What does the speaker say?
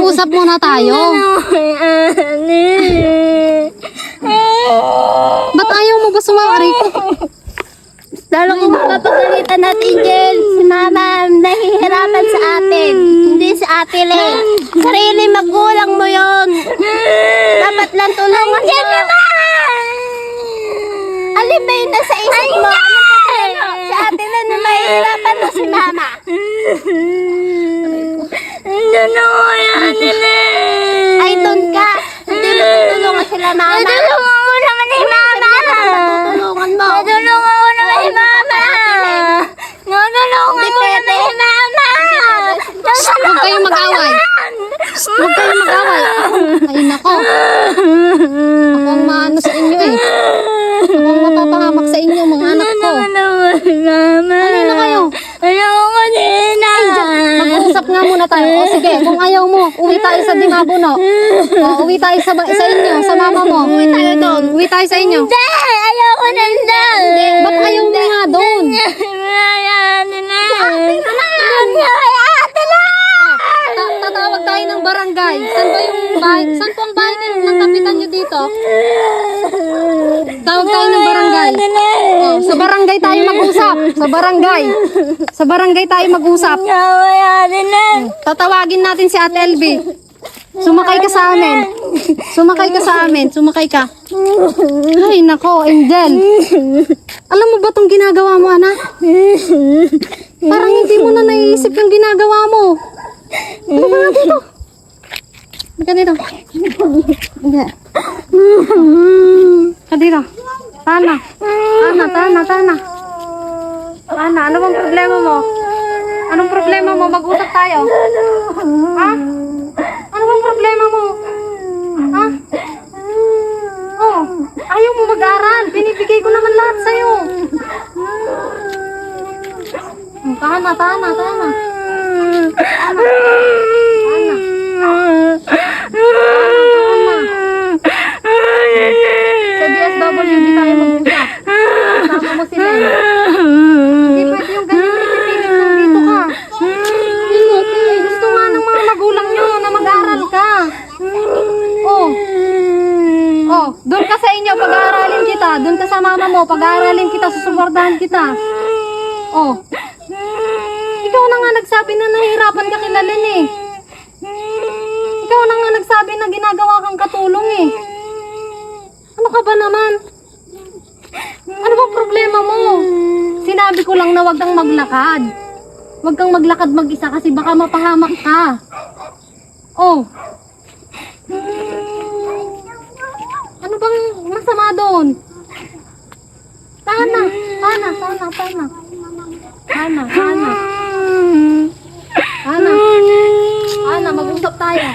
Mag-usap muna tayo. Ba't ayaw mo ba sumari ko? Lalo kung mapapagalitan natin, Angel. Si Mama nahihirapan sa atin. Hindi si Ate Lay. Sarili magulang mo yon. Dapat lang tulungan mo. Alin ba yun nasa isip mo? Si Ate Lay na mahihirapan na si Mama. Ay, doon ka. Hindi mo tutulungan sila, Mama. Tutulungan mo naman si Mama. Tutulungan mo. Tutulungan mo naman si Mama. Tutulungan mo naman si Mama. Huwag kayong mag-away. Huwag kayong mag-away. Ay, nako. Ako ang maano sa inyo eh. Ako ang mapapahamak sa inyo, mga anak ko. Ano na kayo? Mag-uusap nga muna tayo. O sige, kung ayaw mo, uwi tayo sa Dingabuno. O, uwi tayo sa inyo, sa mama mo. Uwi tayo doon. Uwi tayo sa inyo. Hindi! Ayaw ko nandun! Ba't ayaw mo nga doon? Tatawag tayo ng barangay. Saan ba yung bahay? Saan po ang bahay ng kapitan nyo dito? Tawag tayo ng barangay. Oh, sa barangay tayo mag-usap. Sa barangay. Sa barangay tayo mag-usap. Tatawagin natin si Ate LB. Sumakay ka sa amin. Sumakay ka sa amin. Sumakay ka. Ay, nako, Angel. Alam mo ba itong ginagawa mo, anak? Parang hindi mo na naiisip yung ginagawa mo. Ano ba nga dito? Ka dito. Hindi. Ka dito. Tana. Tana. Ano bang problema mo? Anong problema mo? Mag-usap tayo. Ha? Ano bang problema mo? Ha? Oh, ayaw mo mag-aral. Binibigay ko naman lahat sa'yo. Tana. Sa DSW, hindi tayo mag-usap. Kasama mo sila. Hindi pwede yung ganyan na ipipilit nandito ka. Gusto nga ng mga magulang nyo na mag-aaral ka. Doon ka sa inyo, pag-aaralin kita. Doon ka sa mama mo, pag-aaralin kita, susuportahan kita. Ikaw na nga nagsabi na nahihirapan ka kilalin eh. Ikaw na nga nagsabi na ginagawa kang katulong eh. Ano ka ba naman? Ano ba problema mo? Sinabi ko lang na wag kang maglakad. Wag kang maglakad mag-isa kasi baka mapahamak ka. Ano bang masama doon? Tana, mag-usap tayo.